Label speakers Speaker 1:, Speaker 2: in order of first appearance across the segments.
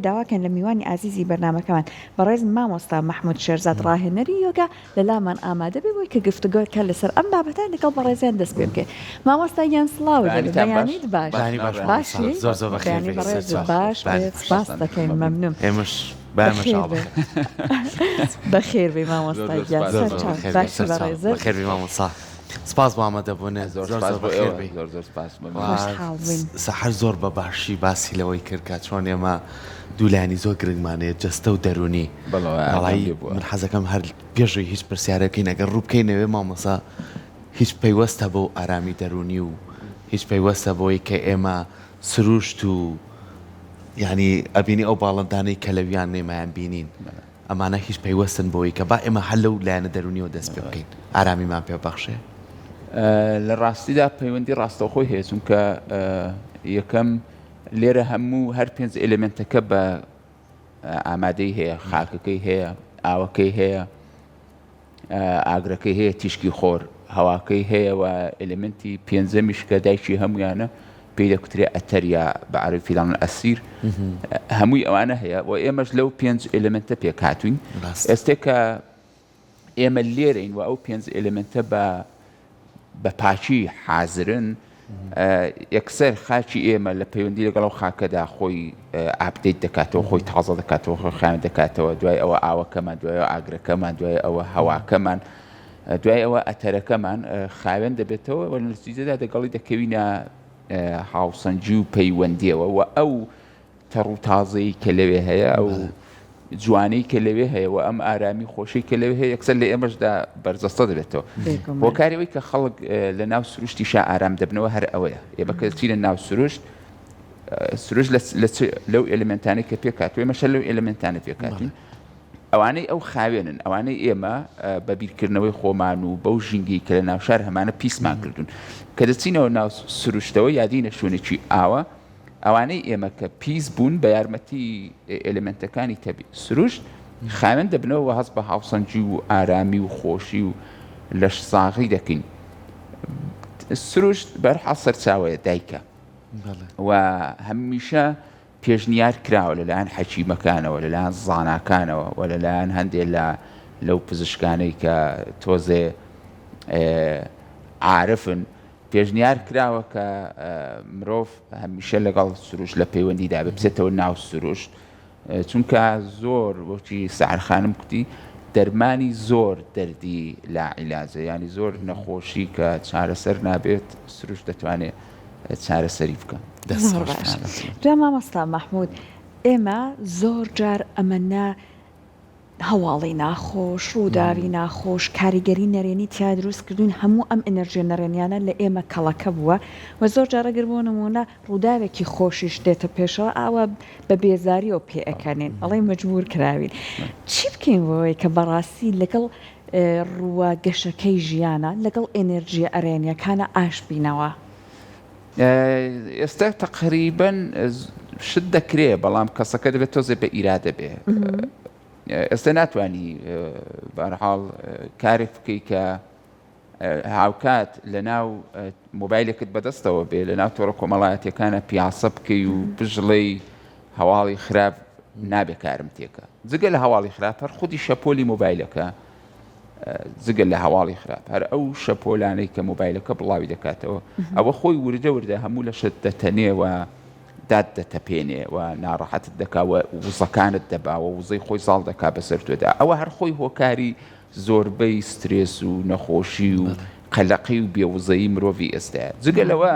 Speaker 1: داواکەن لە میوانی ئازیزی بەرنامەکەمان بەڕێز مامۆستا مححمود شێرزاد ڕاهێنەری یۆگا لەلامان ئامادە بێ بۆی کە گفتوگۆکە لەسەر ئەم بابەتان لەگەڵ بەڕێزیان دەست پێ بکەێت. مامۆستا یان سڵاو بەیانیت باش باشی بەیانی بەڕێز باش سپاس دەکەین مەمنون بەخێر بێ مامۆستا باشی بەڕێزت
Speaker 2: بەخێر بێ مامۆستا سپاس بۆ ئامادەبوونێ زۆر سەحەر زۆر بە باشی باسی لەوەی کرد کە چۆن ئێمە دوولانی زۆر گرنگمانەیە جەستە و دەرونی من حەزەکەم هەر پێشوی هیچ پرسیارەکەی نەگەر ڕوو بکەینەوێ مامۆستا هیچ پەیوەستە بۆ ئارامی دەرونی و هیچ پەیوەستە بۆی کە ئێمە سروشت و یعنی ئەبینی ئەو باڵندانەی کە لەویان نێمایان بینین ئەمانە هیچ پەیوەستن بۆی کە با ئێمە هەر لەو لایەنە دەرونیەوە دەست پێ بکەین ئارامیمان پێ بەخشێ.
Speaker 3: لە ڕاستیدا پەیوەندی ڕاستەوخۆی هەیە چونکە یەکەم لێرە هەموو هەر پێنج ئێلێمنتەکە بە ئامادەی هەیە، خاکەکەی هەیە، ئاوەکەی هەیە، ئاگرەکەی هەیە، تیشکی خۆر، هەواکەی هەیە و ئێلێمنتی پێنجەمیش کە دایکی هەمویانە پێی دەکوترێ ئەتەر یا بە عەرەبییان ئەسیر هەمووی ئەوانە هەیە و ئێمەش لەو پێنج ئێلێمنتە پێک هاتووین. ئێستا کە ئێمە لێرەین و ئەو پێنج ئێلێمنتە بە پاچی حازرن یەکسەر خاچی ئێمە لە پەیوەندی لەگەڵ ئەو خاکەدا خۆی ئاپدەیت دەکاتەوە، خۆی تازە دەکاتەوە، خۆی خاوێن دەکاتەوە، دوای ئەوە ئاوەکەمان، دوای ئەوە ئاگرەکەمان، دوای ئەوە هەواکەمان، دوای ئەوە ئەتەرەکەمان خاوێن دەبێتەوە و لە نتیجەدا دەگەڵی دەکەوینە هاوسەنجی و پەیوەندیەوە و ئەو تەڕ و تازەی کە لەوێ هەیە ئەو جوانەی کە لەوێ هەیە و ئەم ئارامی خۆشی کە لەوێ هەیە یەکسەر لە ئێمەشدا بەرجەستە دەبێتەوە. بۆ کارەوەی کە خەڵک لە ناو سروشتیشا ئارام دەبنەوە هەر ئەوەیە. ئێمە کە چی لە ناو سروشت لەو ئێلێمنتانەی کە پێکاتوە ئێمەش لەو ئێلێمنتانە پێکاتین. ئەوانەی ئەو خاوێنن، ئەوانەی ئێمە بە بیرکردنەوەی خۆمان و بەو ژینگی کە لە ناو شار هەمانە پیسمان کردوون کە دەچینەوە ناو سروشتەوە یادینە شوێنێکی ئاوە، ئەوانەی ئێمە کە پیس بوون بە یارمەتی ئێلێمنتەکانی تەبی سروشت خاوێن دەبنەوە هەست بە هاوسەنجی و ئارامی و خۆشی و لەش ساغی دەکەین. سروشت بەرحەڵ سەرچاوەیە دایکە و هەمیشە پێشنیار کراوە لەلایەن حەکیمەکانەوە، لەلایەن زاناکانەوە و لەلایەن هەندێک لەو پزیشکانەی کە تۆزێ عارفن پێشنیار کراوە کە مرۆڤ هەمیشە لەگەڵ سروشت لە پەیوەندیدا بچێتەوە ناو سروشت چونکە زۆر وەکی سەعرخانم کوتی دەرمانی زۆر دەردی لاعیلاجە، ینی زۆر نەخۆشی کە چارەسەر نابێت سروشت دەتوانێت چارەسەری بکە.
Speaker 1: جا مامۆستا مححمود ئێمە زۆر جار ئەمەنا هەواڵی ناخۆش، ڕووداوی ناخۆش، کاریگەری نەرێنی تیا دروست کردوین هەموو ئەم ئەنەرژیە نەرێنیانە لە ئێمە کەڵەکە بووە و زۆر جارەگەر بۆ نمونە ڕووداوێکی خۆشیش دێتە پێشەوە ئاوە بە بێزاریەوە پێ ئەەکەنێن ئەڵێ مەجبور کراوین. چی بکەین بۆی کە بەڕاستی لەگەڵ ڕووە گەشەکەی ژیانە لەگەڵ ئێنەرژیە ئەرێنیەکانە ئاش بینەوە؟
Speaker 3: ئێستا تەقریبەن شت دەکرێ بەڵام کەسەکە دەبێت تۆزێ بە ئیرادە بێ. ئێستا ناتوانی بەرحاڵ کارێک بکەی کە هاوکات لە ناو مۆبایلێکت بەدەستەوە بێ لە ناو تۆڕە کۆمەڵایەتیەکانە پیاسە بکەی و بژڵەی هەواڵی خراپ نابێ کارم تێکە. جگە لە هەواڵی خراپ هەر خودی شەپۆلی مۆبایلەکە جگە لە هەواڵی خراپ هەر ئەو شەپۆلانەی کە مۆبایلەکە بڵاوی دەکاتەوە ئەوە خۆی وردە وردە هەموو لە شت دەتەنێوە داد دەتەپێنێ و ناڕەحەتت دەکاوە وزەکانت دەباوە وزەی خۆی زاڵ دەکا بەسەر تۆدا. ئەوە هەر خۆی هۆکاری زۆربەی سترێس و نەخۆشی و قەلەقی و بێوزەیی مرۆڤی ئێستاە. جگە لەوە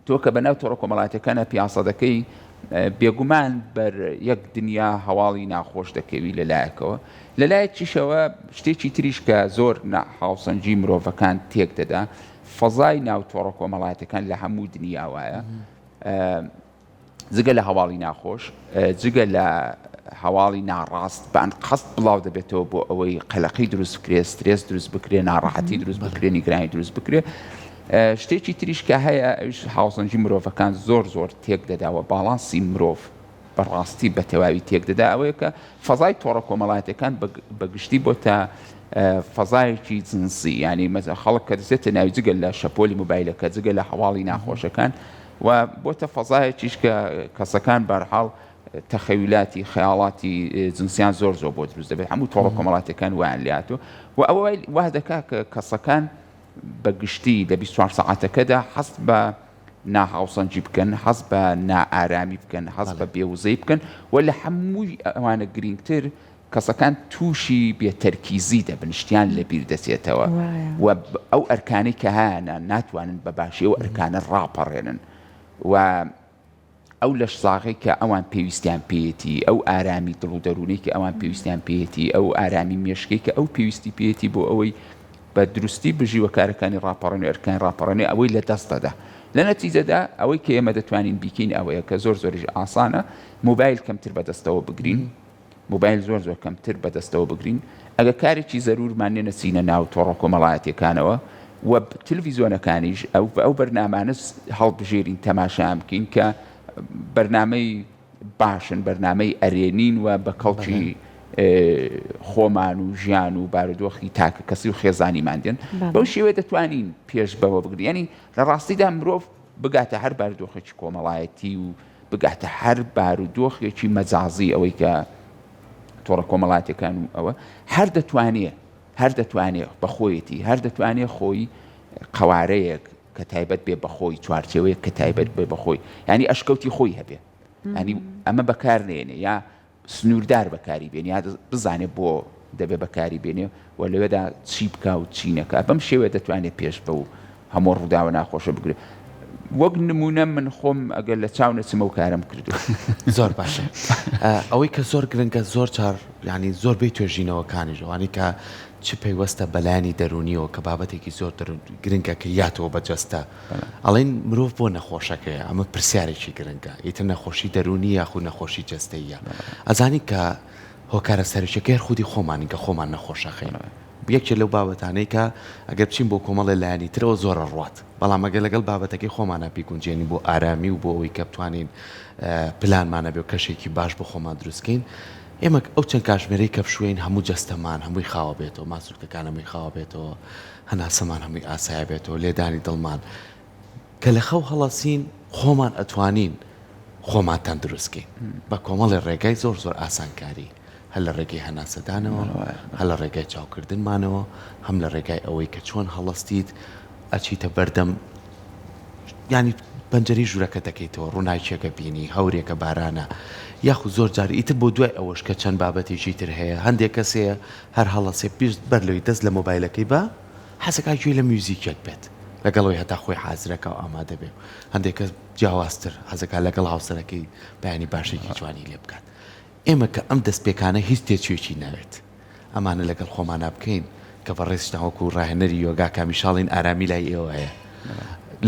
Speaker 3: تۆ کە بەناو تۆڕە کۆمەڵایەتیەکانە پیاسە دەکەی بێگومان بەر یەک دنیا هەواڵی ناخۆش دەکەوی لەلایەکەوە. لەلایەکیشەوە شتێکی تریش کە زۆر هاوسەنجی مرۆڤەکان تێک دەدا فەزای ناو تۆڕە کۆمەڵایەتەکان لە هەموو دنیاوایە جگە لە هەواڵی ناخۆش جگە لە هەواڵی ناڕاست بەان قەست بڵاو دەبێتەوە بۆ ئەوەی قەلەقی دروست بکرێ، سترێس دروست بکرێ، ناڕەحەتی دروست بکرێ، نیگرانی دروست بکرێ. شتێکی تریش کە هەیە ئەوش هاوسەنجی مرۆڤەکان زۆر تێک دەداوە باڵانسی مرۆڤ بەڕاستی بە تەواوی تێک دەدا ئەوەیە کە فەزای تۆڕە کۆمەڵایەتەکان بەگشتی بۆ تا فەزایەکی جنسی، ینی مەزە خەڵک کە دەچێتە ناوی جگە لە شەپۆلی مۆبایلەکە جگە لە هەواڵی ناخۆشەکان و بۆتە فەزایەکیش کە کەسەکان بەرحاڵ تەخەیولاتی خەیاڵاتی جنسیان زۆر بۆ دروست دەبێت هەموو تۆڕە کۆمەڵاتەکان ویان لاتوە و ئەوە وا دەکات کە کەسەکان بە گشتی لە 24 ساعتەکەدا حەست بە ناهاوسەنجی بکەن حەز بە نائارامی بکەن حەز بە بێوزەی بکەن و لە هەمووی ئەوانە گرنگتر کەسەکان تووشی بێتەرکیزی دەبن شتیان لەبیر دەچێتەوە و ئەو ئەرکانەی کە هەیەە ناتوانن بە باشی ئەو ئەرکانە ڕاپەڕێنن و ئەو لەش ساغی کە ئەوان پێویستیان پێیەتی ئەو ئارامی دڵ و دەرونەی کە ئەوان پێویستیان پێیەتی ئەو ئارامی مێشکەی کە ئەو پێویستی پێیەتی بۆ ئەوەی بە دروستی بژی وەکارەکانی ڕاپەڕێن و ئەرکان ڕاپەڕێنێ ئەوەی لە دەستەدا لە نەتیجەدا ئەوەی کە ئێمە دەتوانین بیکەین ئەوەیە کە زۆر زۆریش ئاسانە موبایل کەمتر بەدەستەوە بگرین موبایل زۆر کەمتر بەدەستەوە بگرین ئەگە کارێکی زەرورمان نەچینە ناو تۆڕە کۆمەڵایەتیەکانەوە و تلڤیزیۆنەکانیش ئەو بەرنامانە هەڵبژێرین تەماشا بکەین کە بەرنامەی باشن بەرنامەی ئەرێنین و بە کەڵکی خۆمان و ژیان و بارودۆخی تاکە کەسی و خێزانیمان دێن بەو شێوەیە دەتوانین پێش بەوە بگرین ینی لە ڕاستیدا مرۆڤ بگاتە هەر بارودۆخێکی کۆمەڵایەتی و بگاتە هەر بارودۆخێکی مەجازی ئەوەی کە تۆڕە کۆمەڵاتەکان و ئەوە هەر دەتوانێت بەخۆیەتی هەر دەتوانێت خۆی قوارەیەک کە تایبەت بێ بەخۆی چوارچێوەیە کە تایبەت بێ بەخۆی ینی ئەشکەوتی خۆی هەبێ ینی ئەمە بەکار نێنێ یا سنووردار بەکاری بێنێ یا بزانێت بۆ دەبێ بەکاری بێنێ و لەوێدا چی بکە و چی نەکە بەم شێوەیە دەتوانێت پێش بە و هەموو ڕووداوە ناخۆشە بگرێت وەک نمونە من خۆم ئەگەر لە چاو نەچمە و کارم کردو
Speaker 2: زۆر باشە ئەوەی کە زۆر گرنگە زۆر چار ینی زۆربەی توێژینەوەکانی ژەوانی کە چ پەیوەستە بەلایانی دەرونیەوە کە بابەتێکی زۆر گرنگە کە یاتەوە بەجەستە ئەڵێن مرۆڤ بۆ نەخۆشەکەیە ئەمە پرسیارێکی گرنگە ئیتر نەخۆشی دەرونی یاخود نەخۆشی جەستەیە ئەزانی کە هۆکارە سەرچەکەی خودی خۆمانی کە خۆمان نەخۆشەخەینەوە یەکێک لەو بابەتانەی کە ئەگەر بچین بۆ کۆمەڵی لایانی ترەوە زۆرە ڕوات بەڵام ئەگەر لەگەڵ بابەتەکەی خۆمانە بیگونجێنی بۆ ئارامی و بۆ ئەوەی کە بتوانین پلانمانە بێ و کەشێکی باش بۆ خۆمان دروستکەین ئێمە ئەو چەند کاشمێرەی کە بشوێن هەموو جەستەمان هەمووی خاوە بێتەوە ماسوولکەکان هەمووی خاوە بێتەوە هەناسەمان هەمووی ئاسایە بێتەوە لێدانی دڵمان کە لە خەو هەڵەسین خۆمان ئەتوانین خۆماتان دروستکەین بە کۆمەڵی ڕێگای زۆر ئاسانکاری هەل لە ڕێگەی هەناسەدانەوە هەل لە ڕێگای چاوکردنمانەوە هەم لە ڕێگای ئەوەی کە چۆن هەڵەستیت ئەچیتە بەردەم ینی پەنجەری ژوورەکە دەکەیتەوە ڕووناکیەکە بینی هەورێکە بارانە یاخود زۆر جار ئیتر بۆ دوای ئەوەش کە چەند بابەتێکی تر هەیە هەندێک کەسەیە هەر هەڵەسێ پێشت بەر لەوەی دەست لە مۆبایلەکەی بە حەزەکە گوێی لە میوزیکێک بێت لەگەڵەوەی هەتا خۆی حازرەکە و ئامادە بێ هەندێک کەس جیاوازتر حەزەکە لەگەڵ هاوسەرەکەی بەیانی باشێکی جوانی لێ بکات ئێمە کە ئەم دەستپێکانە هیچ تێچوێکی ناوێت ئەمانە لەگەڵ خۆمانە بکەین کە بەڕێستاوەکو و ڕاهێنەری یۆگا کامیشاڵین ئارامی لای ئێوە هەیە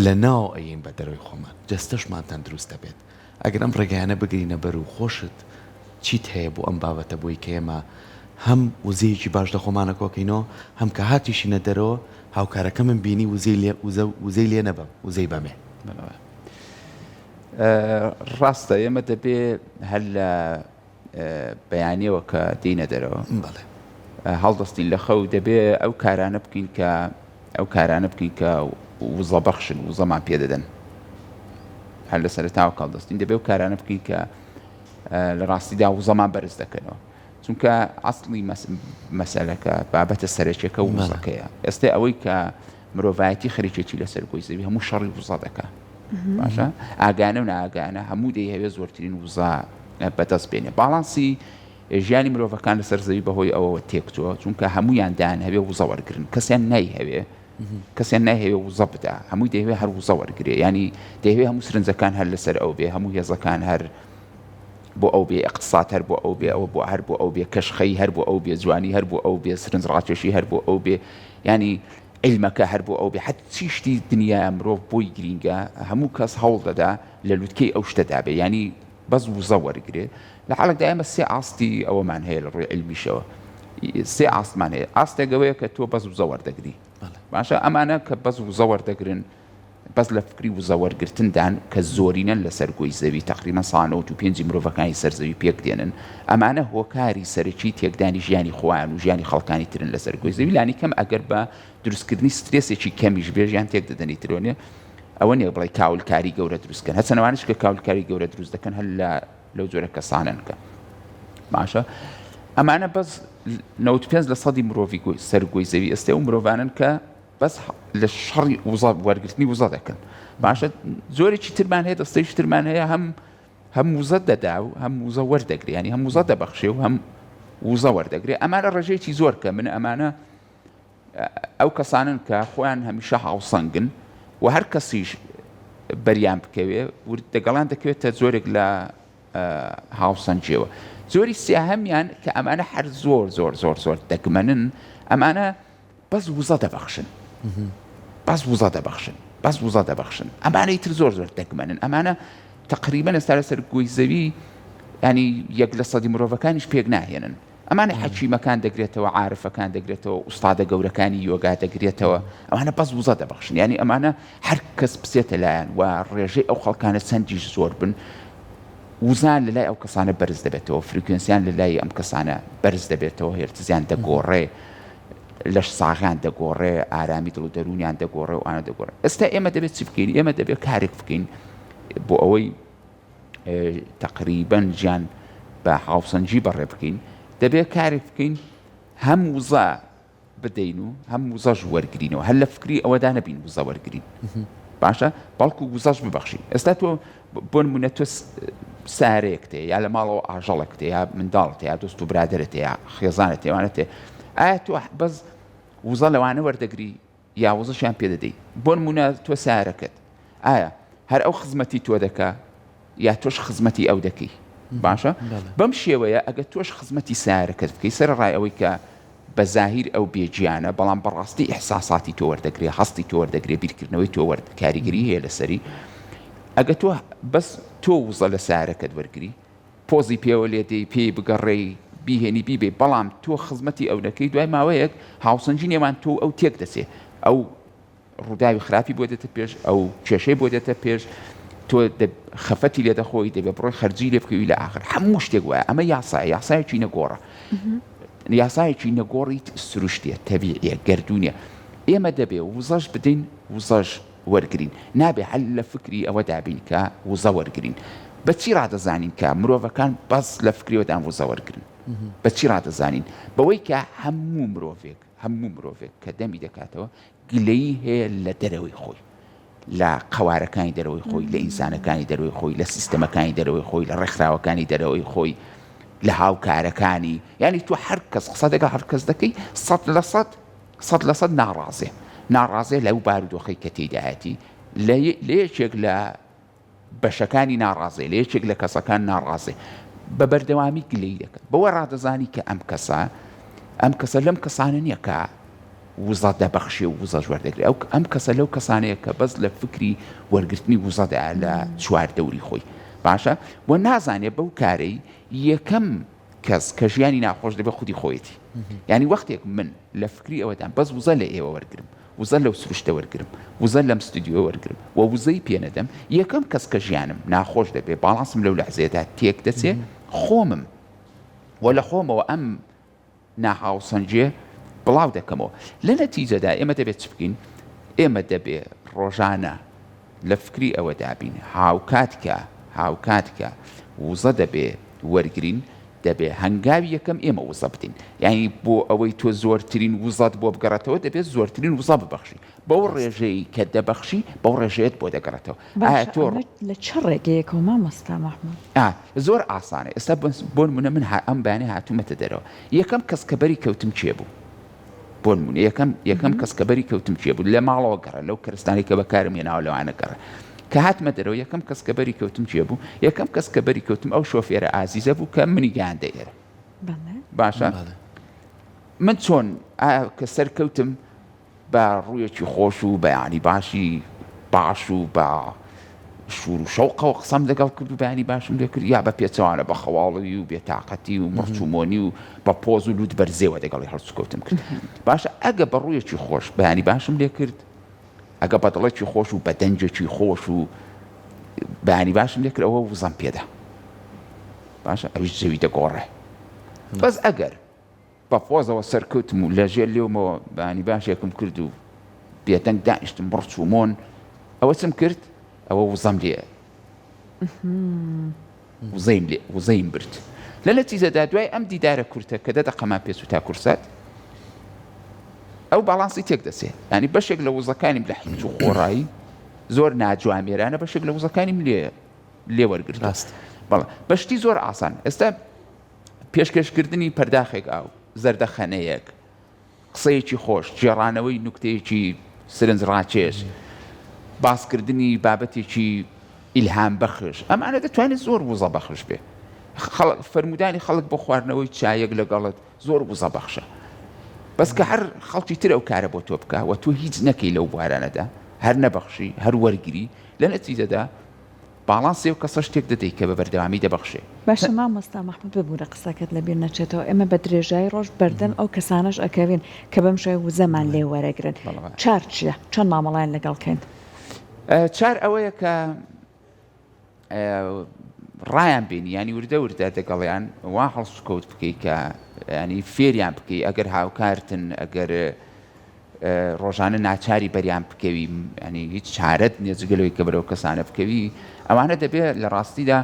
Speaker 2: لە ناو ئەین بە دەروی خۆمان جەستەشمانتان دروست دەبێت ئەگەر ئەم ڕێگەیانە بگرینە بەر و خۆشت چیت هەیە بۆ ئەم بابەتە بۆی کە ئێمە هەم وزەیەکی باش لە خۆمانە کۆکەینەوە هەم کە هاتیشینە دەرەوە هاوکارەکە من بینی وزەی لێ نەبم وزەی بەمێ
Speaker 3: ڕاستە ئێمە دەبێ هەر لە بەیانیەوە کە دێنە دەرەوە هەڵدەستین لە خەو دەبێ ئەو کارانە بکەین کە وزە بەخشن وزەمان پێ دەدەن هەر لە سەرتاوە کاڵدەستین دەبێ و کارانە بکەین کە لە ڕاستیدا وزەمان بەرز دەکەنەوە چونکە ئەسڵی مەسەلەکە بابەتە سەرچێکە و وزەکەیە ئێستا ئەوەی کە مرۆڤایەتی خەریکێکی لەسەر گۆی زەوی هەموو شەڕی وزە دەکات باشە ئاگانە و ناگانە هەموو دەیەوێت زۆرترین وزە بەدەست بێنێ باڵانسی ژیانی مرۆڤەکان لەسەر زەوی بەهۆی ئەوەوە تێکچووە چونکە هەموویان دایان هەبێ وزە وەرگرن کەسیان نایهەوێ وزە بدا هەمووی دەیەوێت هەر وزە وەرگێ ینی دەیەوێت هەموو سرنجەکان هەر لەسەر ئەو بێ هەموو هێزەکان هەر بۆ ئەو بێ اقتصاد هەر بۆ ئەو بێ ئەوە بۆ هەر بۆ ئەو بێ کەشخەی هەر بۆ ئەو بێ جوانی هەر بۆ ئەو بێ سرنج ڕاکێشی هەر بۆ ئەو بێ ینی علمەکە هەر بۆ ئەو بێ حەت چی شتی دنیا مرۆڤ بۆی گرینگە هەموو کەس هەوڵ دەدا لە لوتکەی ئەو شتەدا بێ ینی بەس وزە وەرگێ لە حاڵێکدا ئێمە سێ ئاستی ئەوەمان هەیە لە ڕووی علمیشەوە سێ ئاستمان هەیە ئاستێکەوەیە کە تۆ بەس وزە وەردەگری باشە ئەمانە کە بەس وزە وەردەگرن بەس لە فکری وزە وەرگرتندان کە زۆرینەن لەسەر گۆی زەوی تقریبا 95 مرۆڤەکانی سەرزەوی پێک دێنن ئەمانە هۆکاری سەرەکی تێکدانی ژیانی خۆیان و ژیانی خەڵکانی ترن لەسەر گۆی زەوی لانی کەم ئەگەر بە دروستکردنی سترێسێکی کەمیش بێژیان تێک دەدەنی ترۆنێ ئەوە نیە بڵێ کاولکاری گەورە دروستکەن هەچەنەوانش کە کاولکاری گەورە دروست دەکەن هەر لەو جۆرە کەسانن کە باشە ئەمانە بەس 95% مرۆڤی سەرگۆی زەوی ئێستا و مرۆڤانن کە بەس لە شەڕی وەرگرتنی وزە دەکەن باشە زۆرێکی ترمان هەیە دەستەیەکی ترمان هەیە هەم وزە دەدا و هەم وزە وەردەگرێ ینی هەم وزە دەبەخشێ و هەم وزە وەردەگرێ ئەمانە ڕێژەیەکی زۆر کە من ئەمانە ئەو کەسانن کە خۆیان هەمیشە هاوسەنگن و هەر کەسیش بەریان بکەوێ دەگەڵان دەکەوێتە زۆرێک لە هاوسەنجیەوە زۆری سیاهەمیان کە ئەمانە هەر زۆر دەگمەنن ئەمانە بەس وزە دەبەخشن بەس وزە دەبەخشن ئەمانەی تر زۆر دەگمەنن ئەمانە تقریبا ئێستا لەسەر گۆی زەوی ینی 1% مرۆڤەکانیش پێک ناهێنن ئەمانە حەکیمەکان دەگرێتەوە عارفەکان دەگرێتەوە ئوستادە گەورەکانی یۆگا دەگرێتەوە ئەمانە بەس وزە دەبەخشن ینی ئەمانە هەر کەس بچێتە لایەن و ڕێژەی ئەو خەڵکانە چەندیش زۆر بن وزان لە لای ئەو کەسانە بەرز دەبێتەوە فریکوێنسیان لە لای ئەم کەسانە بەرز دەبێتەوە هێرتزیان دەگۆڕێ لەش ساغیان دەگۆڕێ ئارامی دڵ و دەرونیان دەگۆڕێ و ئانە دەگۆڕێ ئێستا ئێمە دەبێت چی بکەین ئێمە دەبێت کارێک بکەین بۆ ئەوەی تقریبا ژیان بە هاوسەنجی بەڕێ بکەین دەبێت کارێک بکەین هەم وزە بدەین و هەم وزەش وەرگرینەوە هەر لە فکری ئەوەدا نەبین وزە وەرگرین باشە بەڵکو وزەش ببەخشین ئێستا تۆ بۆ نمونە تۆ سارێک تێ یا لە ماڵەوە ئاژەڵێک تێ یا منداڵت یا دۆست و برادرت یا خێزانت ێوانە تێ ئایا تۆ بەس وزە لەوانە وەردەگری یا وزەشیان پێ دەدەی بۆ نمونە تۆ سارەکەت ئایا هەر ئەو خزمەتی تۆ دەکا یا تۆش خزمەتی ئەو دەکەی باشە بەم شێوەیە ئەگە تۆش خزمەتی سارەکەت بکەی سەرڕای ئەوەی کە بە زاهیر ئەو بێجیانە بەڵام بەڕاستی ئیحساساتی تۆ وەردەگرێ هەستی تۆ وەردەگرێ بیرکردنەوەی تۆ کاریگەری هەیە لەسەری ئەگە تۆ بەس تۆ وزە لە سارەکەت وەرگری پۆزی پێوە لێدەی پێی بگەڕێی بیهێنی بیبێ بەڵام تۆ خزمەتی ئەو دەکەی دوای ماوەیەک هاوسەنجی نێوان تۆ ئەو تێک دەچێ ئەو ڕووداوی خراپی بۆ دێتە پێش ئەو کێشەی بۆ دێتە پێش تۆ خەفەتی لێ دەخۆی دەبێت بڕۆی خەرجی لێ بکەوی لە ئاخر هەموو شتێک وایە ئەمە یاسایەکی نەگۆڕە یاسایەکی نەگۆڕی سروشتێ تەبیعیە گەردوونیە ئێمە دەبێ وزەش بدەین وزەش وەرگرین نابێ هەل لە فکری ئەوە دابین کە وزە وەرگرین بەچی ڕادەزانین کە مرۆڤەکان بەس لە فکریەوەدان وزە وەرگرن بەچی ڕادەزانین بەوەی کە هەموو مرۆڤێک کە دەمی دەکاتەوە گلەیی هەیە لە دەرەوەی خۆی لە قەوارەکانی دەرەوەی خۆی لە ئینسانەکانی دەرەوەی خۆی لە سیستەمەکانی دەرەوەی خۆی لە ڕێکخراوەکانی دەرەوەی خۆی لە هاوکارەکانی ینی تو هەر کەس قسە دەگە هەر کەس دەکەی 100% ناڕازێ لەو بارودۆخەی کە تێدایەتی لە یەکێک لە بەشەکانی ناڕازێ لە یەکێک لە کەسەکان ناڕازێ بە بەردەوامی گلەی دەکەن بەوە ڕادەزانی کە ئەم کەسە لەم کەسانە نییە کە وزە دەبەخشێ و وزە وەردەگرێت ئەم کەسە لەو کەسانەیە کە بەس لە فکری وەرگرتنی وزەدا لە چوار دەوری خۆی باشە و نازانێت بەو کارەی یەکەم کەس کە ژیانی ناخۆش دەبێت خودی خۆیەتی ینی وەختێک من لە فکری ئەوەدان بەس وزە لە ئێوە وەرگرم وزە لەو سروشتە وەرگرم وزە لەم ستودیۆ وەرگرم و وزەی پێنەدەم یەکەم کەس کە ژیانم ناخۆش دەبێت باڵانسم لەو لەحزەیەدا تێک دەچێ خۆمم و لە خۆمەوە ئەم ناهاوسەنجێ بڵاو دەکەمەوە لە نەتیجەدا ئێمە دەبێت چ بکەین ئێمە دەبێت ڕۆژانە لە فکری ئەوە دابین هاوکاتکە وزە دەبێت وەرگرین دەبێت هەنگاوی یەکەم ئێمە وزە بدەین یعنی بۆ ئەوەی تۆ زۆرترین وزەت بۆ بگەڕێتەوە دەبێت زۆرترین وزە ببەخشی بەو ڕێژەی کە دەبەخشی بەو ڕێژەیەت بۆ دەگەڕێتەوە
Speaker 1: لە چ ڕێگەیەکەوە مامۆستا مەحموود
Speaker 3: زۆر ئاسانە ئێستا بۆ نمونە من ئەم بەیانە هاتوومەتە دەرەوە یەکەم کەس کە بەری کەوتم چێ بوو بۆ نمونە یەکەم کەس کە بەری کەوتم چێ بوو لە ماڵەوە گەڕە لەو کەرستانی کە بەکارم هێناوە لەوانە گەڕە کە هاتمە دەرەوە یەکەم کەس کە بەری کەوتم چێ بوو یەکەم کەس کە بەری کەوتم ئەو شۆفێرە ئازیزە بوو کە منی گیاندە ئێرە باشە من چۆن کە سەرکەوتم بە ڕوویەکی خۆش و بەیانی باش و بە شور و شەوقەوە قسەم لەگەڵ کرد و بەیانی باشم لێ کرد یا بە پێچەوانە بە خەواڵی و بێتاقەتی و مەرچومۆنی و بە پۆز و لوت بەرزێوە دەگەڵی هەرچکەوتم کرد باشە ئەگە بە ڕوویەکی خۆش بەیانی باشم لێ کرد ئەگە بە دڵێکی خۆش و بە دەنجێکی خۆش و بەیانی باشم لێ کرد ئەوە وزەم پێدا باشە ئەویش زەوی دەگۆڕێ بەس ئەگەر بە پۆزەوە سەرکەوتم و لەژێر لێومەوە بەیانی باشێکم کرد و بێدەنگ دانیشتم بڕچ و مۆن ئەوە چم کرد ئەوە وزەم لێ وزەیم برد لە نەتیجەدا دوای ئەم دیدارە کورتە کە دەقەما پێچ و تا کورسات ئەو باڵانسی تێک دەسێ ینی بەشێک لە وزەکانیم لە حیچ و خۆڕایی زۆر ناجوامێرانە بەشێک لە وزەکانیم لێ وەرگرت بەڵێ بەشتی زۆر ئاسان ئێستا پێشکەشکردنی پەرداخێک ئاو زەردەخەنەیەک قسەیەکی خۆش جێڕانەوەی نوکتەیەکی سرنج ڕاکێش باسکردنی بابەتێکی ئیلهام بەخش ئەمانە دەتوانێت زۆر وزە بەخش بێ فەرمودانی خەڵک بۆ خواردنەوەی چایەک لەگەڵت زۆر وزە بەخشە بەس کە هەر خەڵکی تر ئەو کارە بۆ تۆ بکە و تۆ هیچ نەکەی لەو بوارانەدا هەر نەبەخشی هەر وەرگری لە نەتیجەدا باڵانسێ و کەسە شتێک دەدەیت کە بە بەردەوامی دەبەخشێ
Speaker 1: باشە مامۆستا مەحموود ببوورە قسەکەت لەبیر نەچێتەوە ئێمە بە درێژایی ڕۆژ بەردەم ئەو کەسانش ئەکەوین کە بەم شێوە وزەمان لێ وەرەگرن چار چییە چەند مامەڵایان لەگەڵکەین
Speaker 3: چار ئەوەیە کە ڕایان بینی ینی وردە وردە دەگەڵیان وا هەڵسوکەوت بکەیت کە ینی فێریان بکەی ئەگەر هاوکارتن ئەگەر ڕۆژانە ناچاری بەریان بکەوی ینی هیچ چارەت نێجگەلەوەی کە بەرەو کەسانە بکەوی ئەوانە دەبێت لە ڕاستیدا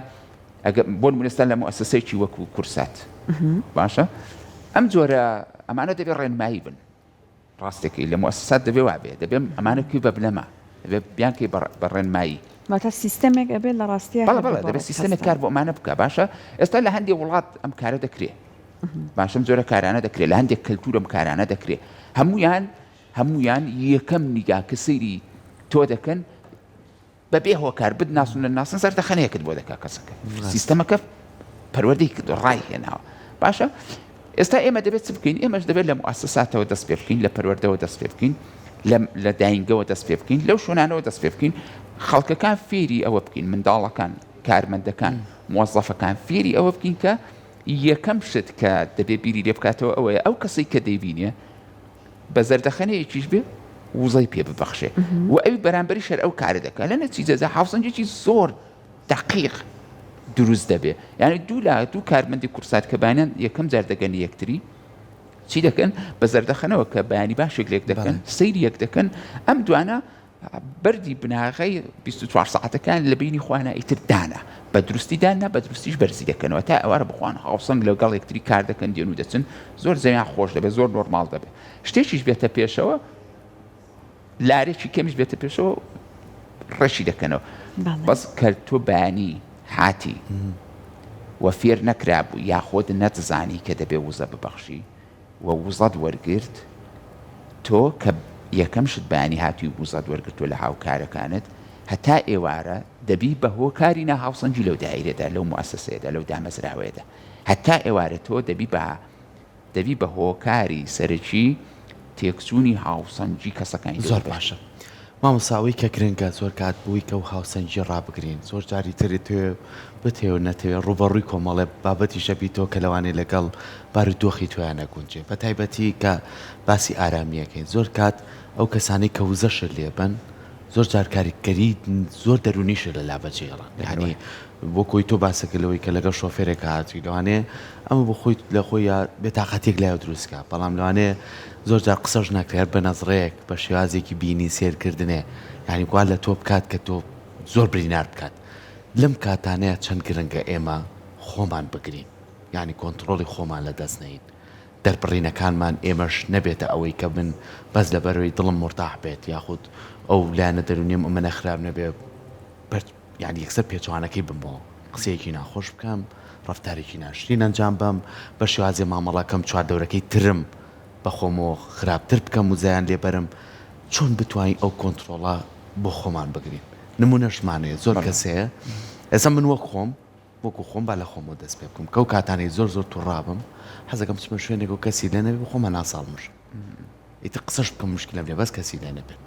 Speaker 3: بۆ نمونەستە لە مؤسسەیەکی وەکو کورسات باشە ئەم جۆرە ئەمانە دەبێت ڕێنمایی بن ڕاستێکی لە مؤسسات دەبێ وابێ دەبێت ئەمانە کوی بە بنەما دەبێت بیانکەی بە ڕێنمایی
Speaker 1: ماتە سیستەمێک ئەبێت لە ڕاستیە
Speaker 3: دەبێت سیستەمێک کار بۆ ئەمانە بکە باشە ئێستا لە هەندێک وڵات ئەم کارە دەکرێت باشم جۆرە کارانە دەکرێت لە هەندێک کەلتور ئەم کارانە دەکرێت هەمویان یەکەم نیگا کە سەیری تۆ دەکەن بەبێ هۆکار بدناسون ناسن زەردەخەنەیەکت بۆ دەکا کەسەکە سیستەمەکە پەروەردەی کرد ڕای هێناوە باشە ئێستا ئێمە دەبێت چ بکەین ئێمەش دەبێت لە مؤسساتەوە دەست پێ بکەین لە پەروەردەوە دەست پێ بکەین لە داینگەوە دەست پێ بکەین لەو شوێنانەوە دەست پێ بکەین خەڵکەکان فێری ئەوە بکەین منداڵەکان کارمەندەکان موظفەکان فێری ئەوە بکەین کە یەکەم شت کە دەبێت بیری لێ بکاتەوە ئەوەیە ئەو کەسەی کە دەیبینێ بە زەردەخەنەیەکیش بێ وزەی پێ ببەخشێ و ئەوی بەرامبەری شەر ئەو کارە دەکات لە نەتیجەدا هاوسەنگێکی زۆر دقیق دروست دەبێ یعنی دوو کارمەندی کورسات کە بانیان یەکەم جار دەگەن یەکتری چی دەکەن بە زەردەخەنەوە کە بەیانی باشێک لێک دەکەن سەیری یەک دەکەن ئەم دوانە بەردی بناغی 24 ساعتەکان لە بینی خوانە ئیتر دانا بە دروستی دانا بە دروستیش بەرزی دەکەنەوە تا ئەوارە بخوان هاوسەنگ لەگەڵ یەکتری کار دەکەن دێن و دەچن زۆر زەویان خۆش دەبێت زۆر نۆرمال دەبێت شتێکیش بێتە پێشەوە لارێکی کەمیش بێتە پێشەوە ڕەشی دەکەنەوە بەس کە تۆ بەیانی هاتی و فێر نەکرابوو یاخۆت نەتزانی کە دەبێ وزە ببەخشی و وزەت وەرگرت تۆ کە یەکەم شت بەیانی هاتی وزەت وەرگرتووە لە هاوکارەکانت هەتا ئێوارە دەبی بە هۆکاری ناهاوسەنگی لەو دایرەدا لەو موسسەیەدا لەو دامەزراوەیەدا هەتا ئێوارە تۆ دەبی بە هۆکاری سەرەکی تێکچوونی هاوسەنگی کەسەکانی
Speaker 2: زۆر باشە مامۆساوی کە گرنگە زۆر کات بووی کە و هاوسەنگی ڕابگرین زۆر جاری تری توێ بتێو نەتەوێت ڕوبەڕووی کۆمەڵێ بابەتی شەبی تۆ کە لەوانێ لەگەڵ بارودۆخی تویانە گونجێ بە تایبەتی کە باسی ئارامیەکەین زۆر کات ئەو کەسانی کە وزەشر لێبن زۆر جار کاریگەری زۆر دەرونیشە لە لابەجێڵان یعنی بۆ کۆی تۆ باسەکەلەوەی کە لەگەڵ شۆفێرێک هاتووی لەوانێ ئەمە بۆ خۆی لە خۆی بێتاقەتێک لایە دروستکە بەڵام لەوانێ زۆر جار قسەش ناکرێت بە نەزڕەیەک بە شێوازێکی بینی سێرکردنێ یعنی گوار لە تۆ بکات کە تۆ زۆر برینار بکات لەم کاتانەیە چەند گرنگە ئێمە خۆمان بگرین یعنی کۆنتترۆلی خۆمان لە دەست نین دەربڕینەکانمان ئێمەش نەبێتە ئەوەی کە من بەس لەبەرەوەی دڵم مرتاح بێت یاخود ئەو لایەنە دەرونیم ئەمە خراپ نەبێ یعنی یەکسەر پێچوانەکەی بمەوە قسەیەکی ناخۆش بکەم ڕفتارێکی ناشرین ئەنجام بم بە شێوازێ مامەڵەکەم چواردەورەکەی ترم بە خۆمەوە خراپتر بکەم و زایان لێبەرم چۆن بتوانین ئەو کۆنتترۆڵە بۆ خۆمان بگرین نمونەشمانەیە زۆر کەسەیە ئێستا من وەکو خۆم با لە خۆمەوە دەست پێ بکەم کە و کاتانەی زۆر تووڕابم حەزەکەم چمە شوێنێک و کەسی لێ نەبێ بە خۆمە ناساڵمش ئیتر قسەش بکەم مشکلم لێ بەس کەسی لێ نەبێت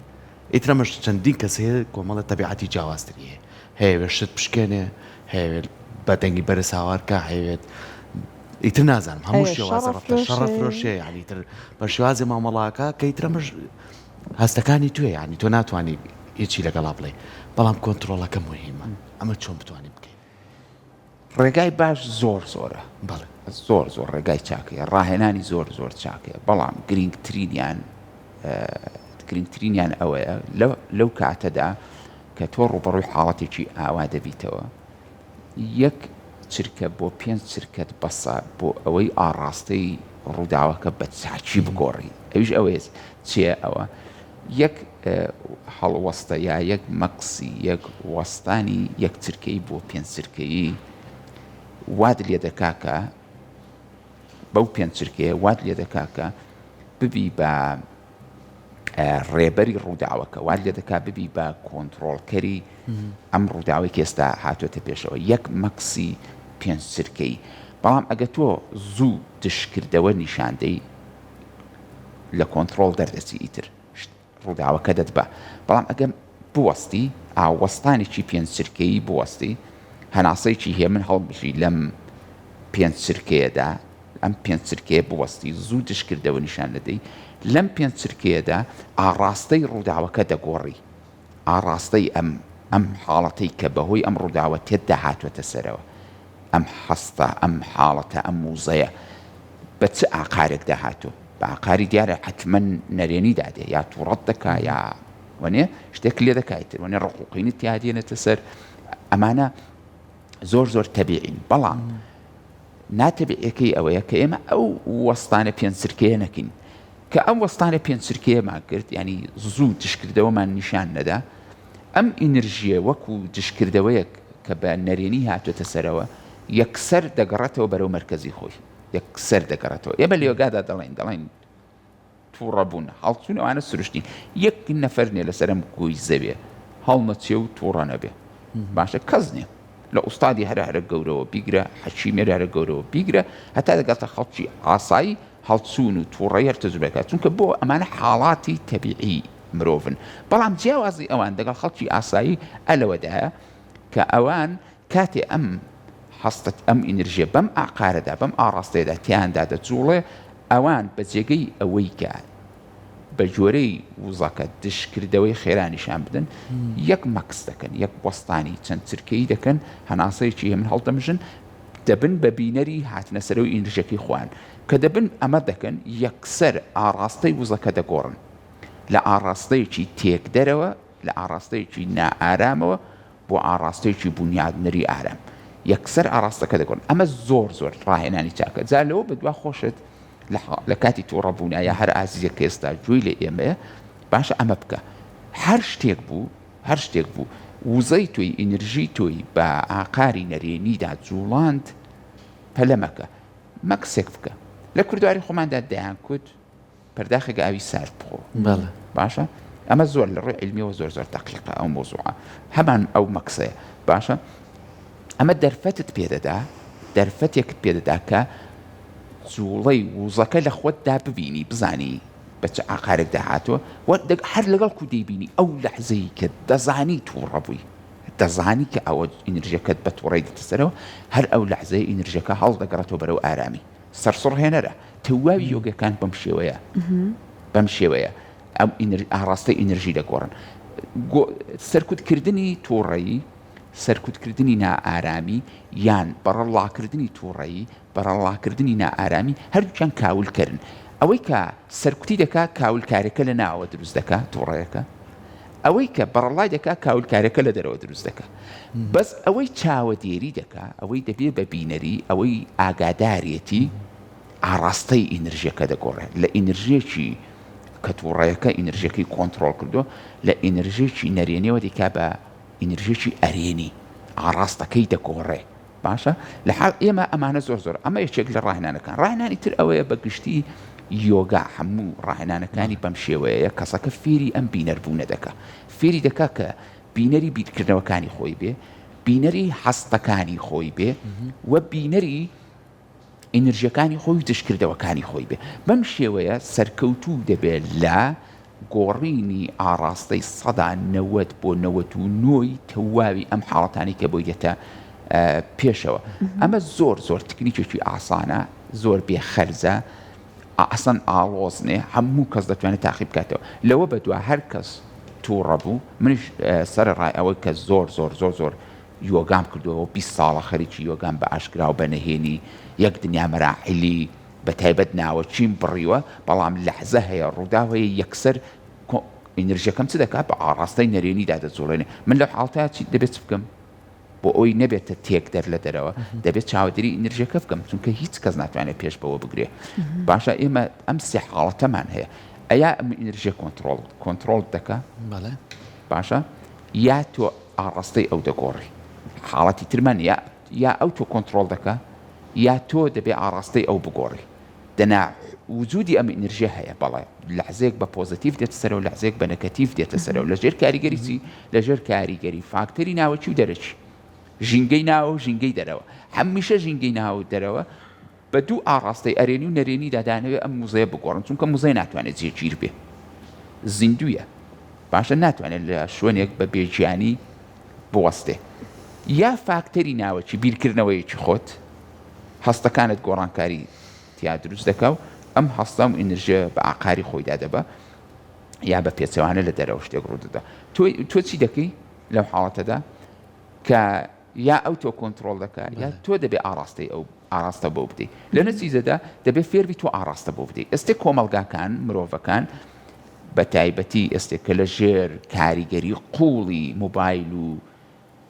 Speaker 2: ئیترەمەش چەندین کەسەیە کۆمەڵە تەبیعەتی جیاوازتریە هەیەوێت شت پشکێنێ هەیەوێت بەدەنگی بەرە ساوارکە هەیەوێت ئیتر نازانم هەموو شێوازە ڕەفتە شەڕە فرۆشێ یعنی تر بە شێوازی مامەڵاکە کە ئیترەمەش هەستەکانی توێ یعنی تۆ ناتوانانی هیچی لەگەڵا بڵێ بەڵام کۆنتترۆلەکە مهمە ئەمە چۆن بتوانین بکەین
Speaker 3: ڕێگای باش زۆرە
Speaker 2: بەڵێ
Speaker 3: زۆر ڕێگای چاکەیە ڕاهێنانی زۆر چاکەیە بەڵام گرنگترینیان ئەوەیە لەو کاتەدا کە تۆ ڕوبەڕووی حاڵەتێکی ئاوا دەبیتەوە یەک چرکە بۆ 5 چرکەت بەسە بۆ ئەوەی ئاڕاستەی ڕووداوەکە بە چاچی بگۆڕی ئەویش ئەوەیە چیە ئەوە یەک هەڵوەستە یا یەک مەقسی یەک وەستانی یەک چرکەی بۆ 5 چرکەیی واد لێ دەکاکە بەو 5 چرکەیە واد لێ دەکاکە ببی بە ڕێبەری ڕووداوەکە واد لێ دەکا ببی بە کۆنتڕۆڵکەری ئەم ڕووداوی کێستا هاتوۆتە پێشەوە یەک مەقسی 5 چرکەی بەڵام ئەگە تۆ زوو دشکردەوە نیشاندەی لە کۆنتڕۆڵ دەردەچی ئیتر ڕووداوەکە دەتبە بەڵام ئەگەم بوەستی ئاوەستانێکی 5 چرکەیی بوەستی هەناسەیەکی هێ من هەڵبژی لەم 5 چرکەیەدا ئەم 5 چرکەیە بوەستی زوو دشکردەوە نیشان دەدەی لەم 5 چرکەیەدا ئاڕاستەی ڕووداوەکە دەگۆڕی ئاڕاستەی ئەم حاڵەتەی کە بەهۆی ئەم ڕووداوە تێدا هاتووەتە سەرەوە ئەم هەستە ئەم حاڵەتە ئەم موزەیە بە چ ئاقارێک داهاتوو بە ئاقاری دیارە حتمما نەرێنی دادێ یا تووڕەت دەکا یا وەنێ شتێک لێ دەکایتر وەنێ ڕقوقینی تیادێنێتە سەر ئەمانە زۆر تەبیعین بەڵام ناتەبیعەکەی ئەوەیە کە ئێمە ئەو وەستانە 5 چرکەیە نەکەین کە ئەم وەستانە 5 چرکەیەمان کرد ینی زوو دشکردەوەمان نیشان نەدا ئەم ئینرژیە وەکو دشکردەوەیەک کە بە نەرێنی هاتوێتە سەرەوە یەکسەر دەگەڕێتەوە بەرەو مەرکەزی خۆی یەکسەر دەگەڕێتەوە ئێمە لە یۆگادا دەڵێن تووڕەبوون هەڵچوون ئەوانە سروشتین یەک نەفەر نێ لەسەرم گوی زەوێ هەڵمەچێ و تووڕە نەبێ باشە کەس نییە لە ئوستادی هەرە گەورەوە بیگرە حەچیمێر هەرە گەورەوە بیگرە هەتا دەگاتە خەڵکی ئاسایی هەڵچوون و تووڕەی هەر تەجروبەکە چونکە بۆ ئەمانە حاڵاتی تەبیعی مرۆڤن بەڵام جیاوازی ئەوان دەگەڵ خەڵکی ئاسایی ئەلەوەدایە کە ئەوان کاتێ هەستت ئەم ئینرژیە بەم ئاقارەدا بەم ئاڕاستەیەدا تیاندا دەجوڵێ ئەوان بە جێگەی ئەوەی کە بە جۆرەی وزەکە دشکردەوەی خێرانیشان بدەن یەک مەکس دەکەن یەک بۆستانی چەند چرکەی دەکەن هەناسەیەکی هێمن هەڵدەمژن دەبن بە بینەری هاتنە سەرەوەی ئینرژەکەی خۆیان کە دەبن ئەمە دەکەن یەکسەر ئاڕاستەی وزەکە دەگۆڕن لە ئاڕاستەیەکی تێک دەرەوە لە ئاڕاستەیەکی نائارامەوە بۆ ئاڕاستەیەکی بنیادنەری ئارام یەکسەر ئاڕاستەکە دەگۆڕن ئەمە زۆر ڕاهێنانی چاکە جا لەوە بەدوا خۆشت لە کاتی تووڕەبوون یا هەر ئازیزە کە ئێستا گوێی لە ئێمەیە باشە ئەمە بکە هەر شتێک بوو وزەی تۆی ئینرژی تۆی بە ئاقاری نەرێنیدا جوڵاند پەلەمەکە مەکسێک بکە لە کوردواری خۆماندا دەیان کوت پەرداخێک ئاوی سارد بخۆ باشە ئەمە زۆر لە ڕووی علمیەوە زۆر دەقیقە ئەو مۆزوعە هەمان ئەو مەکسەیە باشە ئەمە دەرفەتت دەرفەتێکت پێدەدا کە جوڵەی وزەکە لە خۆتدا ببینی بزانی بە چه ئاقارێک داهاتوە هەر لەگەڵ کو دەیبینی ئەو لەحزەی کە دەزانی تووڕەبووی دەزانی کە ئەوە ئینرژەکەت بە تووڕی دەتەسەرەوە هەر ئەو لەحزەی ئینرژەکە هەڵ دەگەڕێتەوە بەرەو ئارامی سەرسڕهێنەرە تەواوی یۆگەکان بەم شێوەیە ئەم ئاڕاستەی ئینرژی دەگۆڕن سەرکوتکردنی تووڕەیی سەرکوتکردنی نائارامی یان بەڕەڵاکردنی تووڕەیی بەڕەڵاکردنی نائارامی هەردووچیان کاولکردن ئەوەی کە سەرکوتی دەکا کاولکارەکە لە ناوە دروست دەکا تووڕەیەکە ئەوەی کە بەڕەڵای دەکا کاولکارەکە لە دەرەوە دروست دەکا بەس ئەوەی چاوەدێری دەکا ئەوەی دەبێ بە بینەری ئەوەی ئاگادارێتی ئاڕاستەی ئینرژیەکە دەگۆڕێ لە ئینرژیەکی کە تووڕەیەکە ئینرژیەکەی کۆنتڕۆڵ کردو لە ئینرژیەکی نەرێنیەوە دەکا بە ئینرژیەکی ئەرێنی ئاڕاستەکەی دەگۆڕێ باشە لە حاڵ ئێمە ئەمانە زۆر ئەمە یەکێک لە ڕاهێنانەکان ڕاهێنانی تر ئەوەیە بە گشتی یۆگا هەموو ڕاهێنانەکانی بەم شێوەیە کەسەکە فێری ئەم بینەربوونە دەکا فێری دەکا کە بینەری بیرکردنەوەکانی خۆی بێ بینەری هەستەکانی خۆی بێ و بینەری ئینرژیەکانی خۆی دشکردەوەکانی خۆی بێ بەم شێوەیە سەرکەوتوو دەبێت لە گۆڕینی ئاڕاستەی 90 بۆ 99 تەواوی ئەم حاڵەتانی کە بۆی دێتە پێشەوە ئەمە زۆر تکنیکێکی ئاسانە زۆر بێخەرزە ئەسەن ئاڵۆزنێ هەموو کەس دەتوانێت تاقی بکاتەوە لەوە بەدووە هەر کەس تووڕەبوو منش سەرڕای ئەوەی کە زۆر یۆگام کردووەوە 20 ساڵە خەریکی یۆگام بە ئاشکرا و بەنەهێنی یەک دنیا مەراحیلی بە تایبەت ناوە چیم بڕیوە بەڵام لەحزە هەیە ڕوودا هەیە یەکسەر ئینرژیەکەم چ دەکات بە ئاڕاستەی نەرێنیدا دەجوڵێنێ من لەو حاڵەتە چی دەبێت بکەم بۆ ئەوی نەبێتە تێک دەر لە دەرەوە دەبێت چاودێری ئینرژیەکە بکەم چونکە هیچ کەس ناتوانێت پێش بەوە بگرێ باشە ئێمە ئەم سێ حاڵەتەمان هەیە ئەیا ئەم ئینرژیە کۆنتڕۆڵ دەکا باشە یا تۆ ئاڕاستەی ئەو دەگۆڕی حاڵەتی ترمان یا ئەو تۆ کۆنتڕۆڵ دەکا یا تۆ دەبێ ئاڕاستەی ئەو بگۆڕی دەنا وجودی ئەم ئینرژیە هەیە بەڵێ لەحزێک بە پۆزتیڤ دێتە سەرەوە لەحزێک بە نەگەتیڤ دێتە سەرەوە لەژێر کاریگەری چی لەژێر کاریگەری فاکتەری ناوەچی و دەرەچی ژینگەی ناوە و ژینگەی دەرەوە هەمیشە ژینگەی ناوە دەرەوە بە دوو ئاڕاستەی ئەرێنی و نەرێنی دادانەوێت ئەم موزەیە بگۆڕن چونکە موزەی ناتوانێت جێگیر بێ زیندویە باشە ناتوانێت لە شوێنێک بە بێجیانی بوەستێ یا فاکتەری ناوەچی بیرکردنەوەیەکی خۆت هەستەکانت گۆڕانکاری تیا دروست دەکا و ئەم هەستە و ئینرژە بە ئاقاری خۆیدا دەبە یا بە پێچەوانە لە دەرەوە شتێک ڕوودەدا تۆ چی دەکەی لەو حاڵەتەدا کە یا ئەو تۆ کۆنتڕۆڵ دەکات یا تۆ دەبێ ئاڕاستەی ئەو ئاراستە بۆ بدەیت لە نەتیجەدا دەبێت فێربی تۆ ئاراستە بۆ بدەیت ئێستێک کۆمەڵگاکان مرۆڤەکان بە تایبەتی ئێستێک کە لە ژێر کاریگەری قوڵی موبایل و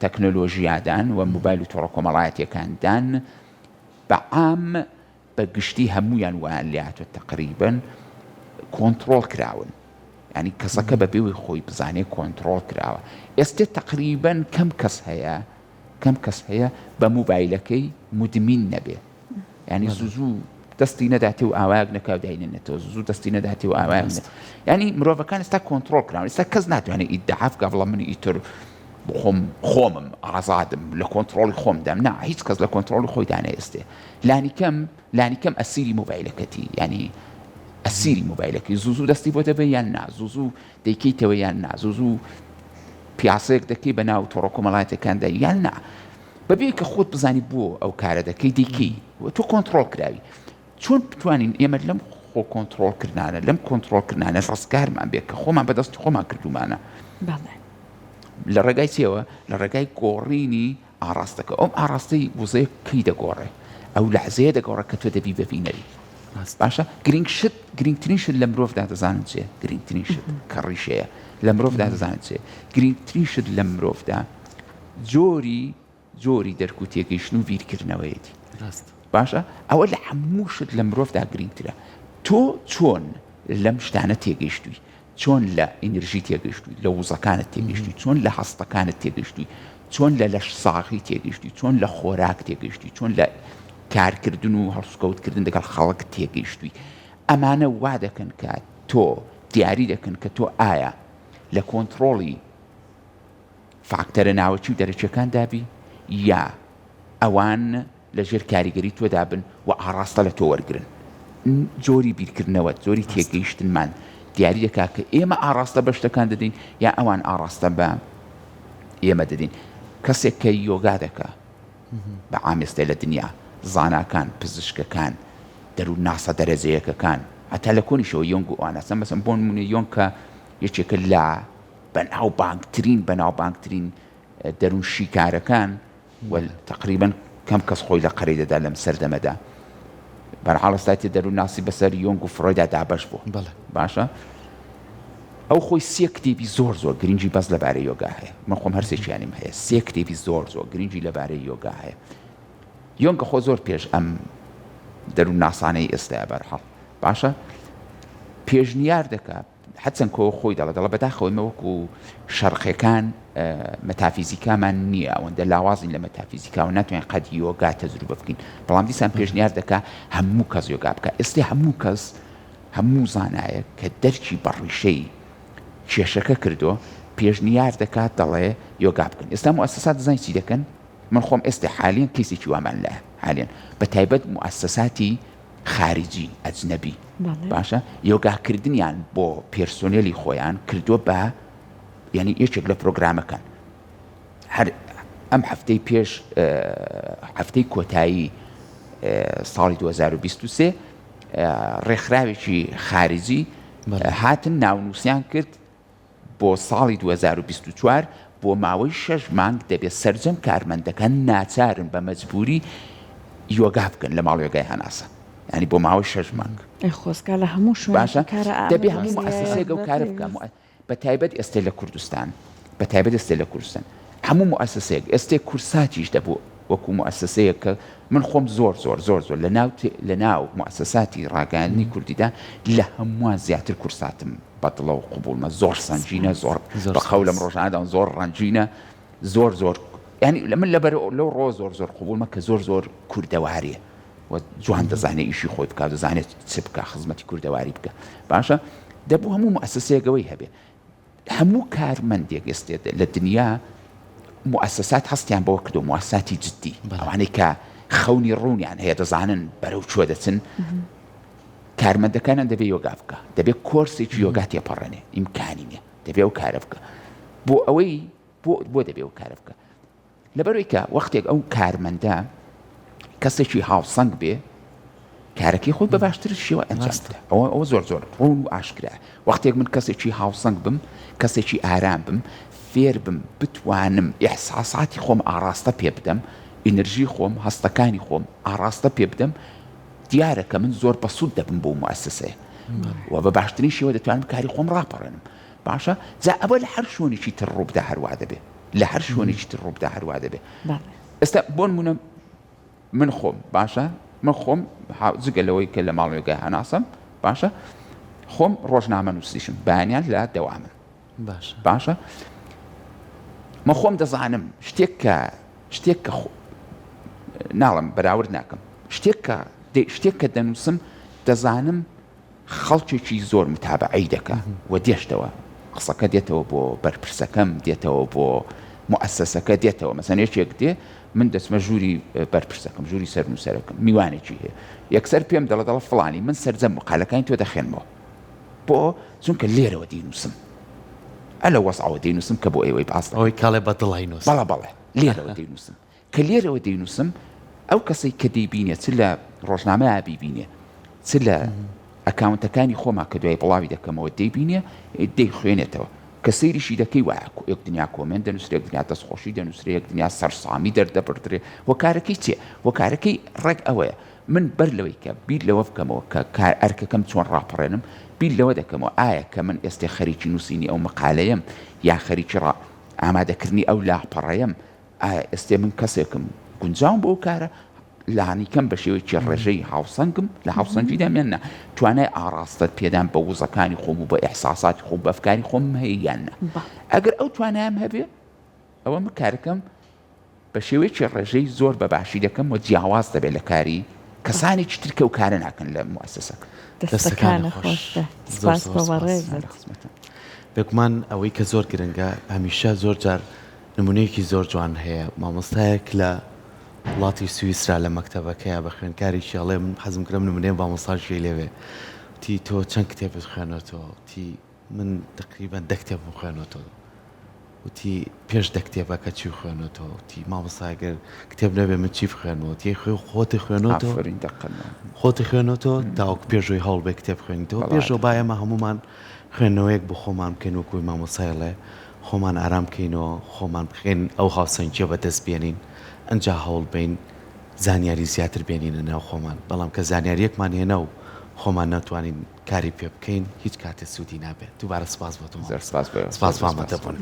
Speaker 3: تەکنۆلۆژیادان و موبایل و تۆڕە کۆمەڵایەتیەکاندان بەعام بە گشتی هەمویان ویان لاتوە تقریبن کۆنتڕۆڵ کراون ینی کەسەکە بە بێوی خۆی بزانێ کۆنتڕۆڵ کراوە ئێستا تقریبن کەم کەس هەیە بە موبایلەکەی مدمین نەبێ ینی زوو دەستی نەداتی و ئاوایەک نەکاو داینێتەوە زوو دەستی نەداتی و ئاوایەک ینی مرۆڤەکان ئێستا کۆنتڕۆڵ کراون ئێستا کەس ناتوانێت ئیدعاف بکات بڵێ من ئیتر خۆمم ئازادم لە کۆنتڕۆڵی خۆمدام نا هیچ کەس لە کۆنتڕۆڵی خۆی دانەئێستێ لانی کەم ئەسیری موبایلەکەتی ینی ئەسیری موبایلەکەی زوو دەستی بۆ دەبێ یان نا زوو دەیکەیتەوە یان نا زوو پیاسەیەک دەکەی بە ناو تۆڕە کۆمەڵایەتەکاندا یان نا بەبێ کە خۆت بزانی بۆ ئەو کارە دەکەی دەیکەی تۆ کۆنتڕۆڵ کراوی چۆن بتوانین ئێمە لەم خۆ کۆنتڕۆڵکردانە لەم کۆنتڕۆڵکردانە ڕستکارمان بێت کە خۆمان بەدەستی خۆمان کردومانە لە ڕێگای چێوە لە ڕێگای گۆڕینی ئاراستەکە ئەم ئاراستەی وزەیە کەی دەگۆڕێ ئەو لەحزەیە دەگۆڕە کە تۆ دەبی ببینەری باشە گرنگترین شت لە مرۆڤدا دەزانن چێ گرنگترین شت کە ڕیشەیە لە مرۆڤدا دەزانن چێ گرنگترین شت لە مرۆڤدا جۆری دەرک و تێگەیشتن و بیرکردنەوەیەتی باشە ئەوە لە هەموو شت لە مرۆڤدا گرنگترە تۆ چۆن لەم شتانە تێگەیشتووی چۆن لە ئینرژی تێگەیشتووی لە وزەکانت تێگەیشتووی چۆن لە هەستەکانت تێگەیشتووی چۆن لە لەش ساغی تێگەیشتووی چۆن لە خۆراک تێگەیشتووی چۆن لە کارکردن و هەڵسوکەوتکردن لەگەڵ خەڵک تێگەیشتووی ئەمانە وا دەکەن کە تۆ دیاری دەکەن کە تۆ ئایا لە کۆنتڕۆڵی فاکتەرە ناوەچی و دەرەچیەکان دابی یا ئەوان لە ژێر کاریگەری تۆ دابن و ئاڕاستە لە تۆ وەرگرن جۆری بیرکردنەوە جۆری تێگەیشتنمان دیاری دەکا کە ئێمە ئاڕاستە بە شتەکان دەدەین یا ئەوان ئاڕاستە بە ئێمە دەدەین کەسێک کە یۆگا دەکا بە ئامێستە لە دنیا زاناکان پزیشکەکان دەرو ناسە دەرەجەیەکەکان هەتا لە کۆنیشەوە یۆنگ و ئاناسە مەسەن بۆ نمونە یۆنگ کە یەکێکە لە بەناوبانگترین دەروون شیکارەکان تقریبا کەم کەس خۆی لە قەرەی دەدا لەم سەردەمەدا بەرحاڵستاتی دەروون ناسی بەسەر یۆنگ و فرۆیدا دابەش بوو باشە ئەو خۆی سێ کتێبی زۆر گرنگی بەس لەبارەی یۆگا هەیە من خۆم هەرسێکیانیم هەیە سێ کتێبی زۆر گرنگی لەبارەی یۆگا هەیە یۆنگە خۆ زۆر پێش ئەم دەروون ناسانەی ئێستاە بەرحاڵ باشە پێشنیار دەکات حەچەند کۆ خۆی دەڵە بەداخەوەی وەکو شەرقیەکان مەتافیزیکامان نییە ئەوەندە لاوازین لە مەتافیزیکا و ناتوانین قەت یۆگا تەجروبە بکەین بەڵام دیسان پێشنیار دەکات هەموو کەس یۆگا بکە ئێستا هەموو زانایە کە دەرکی بەڕیشەی کێشەکە کردو پێشنیار دەکات دەڵێ یۆگا بکەن ئێستا موسسات دەزانین چی دەکەن من خۆم ئێستا حالیان کەسێکی وامان لە حالیان بە تایبەت موسساتی خارجی ئەجنەبی باشە یۆگاکردنیان بۆ پێرسۆنێلی خۆیان کردووە بە یعنی یەکێک لە پرۆگرامەکان هەر ئەم هەفتەی پێش هەفتەی کۆتایی ساڵی 2023 ڕێکخراوێکی خارجی هاتن ناونووسیان کرد بۆ ساڵی 2024 بۆ ماوەی 6 مانگ دەبێت سەرجەم کارمەندەکان ناچارن بە مەجبوری یۆگا بکەن لە ماڵ یۆگای هەناسە ینی بۆ ماوەی 6 مانگ
Speaker 1: خۆزگا لە هەموو
Speaker 3: باشە دەبێ هەموو مؤسسەیەک ئەو کارە بکە بە تایبەت ئێستا لە کوردستان هەموو مؤسسەیەک ئێستا کورساتیش دەبوو وەکو مؤسسەیەک کە من خۆم زۆر لە ناو مؤسساتی ڕاگەاندنی کوردیدا لە هەمووان زیاتر کورساتم بەدڵە و قبوڵمە زۆر سەنجینە زۆر بەخەو لەم ڕۆژانەدا زۆر ڕەنجینە زۆر ینی من لەبەر لەو ڕۆ زۆر قبوڵمە کە زۆر کوردەواریە و جوان دەزانێت ئیشی خۆی بکات دەزانێت چ بکە خزمەتی کوردەواری بکە باشە دەبوو هەموو مؤسسەیەکەوەی هەبێ هەموو کارمەندێک ئێستا لە دنیا مؤسسات هەستیان بەوە کردو مؤسساتی جددی ئەوانەی کە خەونی ڕوونیان هەیە دەزانن بەرەو چۆ دەچن کارمەندەکانیان دەبێت یۆگا بکە دەبێت کۆرسێکی یۆگا تێپەڕێنێ ئیمکانی نییە دەبێت ئەو کارە بکە بۆ ئەوەی بۆ دەبێت ئەو کارە بکە لەبەرەوەی کە وەختێک ئەو کارمەندە کەسێکی هاوسەنگ بێ کارەکەی خۆی بە باشتر شێوە ئەنجام بدە ئەوە زۆر ڕوون و ئاشکرا وەختێک من کەسێکی هاوسەنگ بم کەسێکی ئارام بم فێر بم بتوانم ئیحساساتی خۆم ئاراستە پێ بدەم ئینەرژی خۆم هەستەکانی خۆم ئاراستە پێ بدەم دیارە کە من زۆر بەسوود دەبم بۆ مؤسسەیە و بە باشترین شێوە دەتوانم کاری خۆم ڕاپەڕێنم باشە جا ئەوە لە هەر شوێنێکی تر ڕووبدا هەروە دەبێ لە هەر شوێنێکی تر ڕووبدا هەروە دەبێ ئێستا بۆ نمونە من خۆم باشە من خۆم جگەلەوەی کە لە ماڵێگای هەناسم باشە خۆم ڕۆژنامە نووسیشم بەیانیان لە دەوامن باشە من خۆم دەزانم شتێک کە ناڵم بەراورد ناکەم شتێک کە دەنووسم دەزانم خەڵکێکی زۆر متابعەی دەکە و دێشتەوە قسەکە دێتەوە بۆ بەرپرسەکەم دێتەوە بۆ مؤسسەکە دێتەوە مەسەن یەکێک دێ من دەچمە ژووری بەرپرسەکەم ژووری سەرنووسەرەکەم میوانێکی هەیە یەکسەر پێم دەڵە فڵانی من سەرجەم مقالەکانی تۆ دەخێنمەوە بۆ چونکە لێرەوە دەینووسم ئەلە وەسعەوە دەینووسم کە بۆ ئێوەی باستا
Speaker 2: ئەوەی کاڵێ بەدڵی نووس
Speaker 3: بەڵێ لێرەوە دەینووسم کە لێرەوە دەینووسم ئەو کەسەی کە دەیبینێ چ لە ڕۆژنامەیە بیبینێ چ لە ئەکاونتەکانی خۆما کە دوای بڵاوی دەکەمەوە دەیبینێ دەیخوێنێتەوە کە سەیریشی دەکەی وایە یەک دنیا کۆمنت دەنووسێ یەک دنیا دەستخۆشی دەنووسێ یەک دنیا سەرسامی دەردەبردرێ وەکارەکەی چێ وەکارەکەی ڕێک ئەوەیە من بەر لەوەی کە بیر لەوە بکەمەوە کە کار ئەرکەکەم چۆن ڕاپەڕێنم بیر لەوە دەکەمەوە ئایا کە من ئێستا خەریکی نووسینی ئەو مقالەیەم یا خەریکی ئامادەکردنی ئەو لاپەڕەیەم ئایا ئێستا من کەسێکم گونجاوم بۆ کارە لانیکەم بە شێوەیەکی ڕێژەی هاوسەنگم لە هاوسەنگیدا مێنە توانای ئاراستە پێدان بە وزەکانی خۆم و بە ئیحساساتی خۆم بەفکاری خۆم هەیە یاننا ئەگەر ئەو توانایم هەبێ ئەوە من کارەکەم بە شێوەیەکی ڕێژەی زۆر بە باشی دەکەم و جیاواز دەبێت لە کاری کەسانێکی تر کە و کارە ناکەن لە مؤسسەکە
Speaker 1: دەستەکانە خۆشە سپاس بۆ بەڕێزت
Speaker 2: بێگومان ئەوەی کە زۆر گرنگە هەمیشە زۆر جار نمونەیەکی زۆر جوان هەیە مامۆستایەک لە وڵاتی سوئیسرا لە مەکتەبەکەیە بە خوێنکارێکی ئەڵێ من حەزم کردم نمونەیە مامۆستاژی لێوێ تی تۆ چەند کتێبت خوێنەوەتەوە تی من تقریبان 10 کتێب خوێنەوەتەوە وتی پێش 10 کتێبەکە چی خوێنەوەتەوە تی مامۆستاگەر کتێب نەبێ من چی خوێنەوە تی خۆتی خوێنەوەتەوە خۆتی خوێنەوەتەوە تاوەکو پێشەوەی هەوڵ بێ کتێب خوێنیتەوە پێشەوە با ئێمە هەمومان خوێندنەوەیەک بۆ خۆمان بکەین وەکوی مامۆستایڵێ خۆمان ئارام بکەینەوە خۆمان بخێن ئەو هاوسەنگیە بەدەست بێنین ئەنجا هەوڵ بین زانیاری زیاتر بێنینە ناو خۆمان بەڵام کە زانیاریەکمان هێنە و خۆمان ناتوانین کاری پێ بکەین هیچ کاتێ سوودی نابێت دووبارە سپاس بۆ تۆ
Speaker 3: سپاس بۆ ئێوە.
Speaker 2: سپاس بۆ ئامادەبوون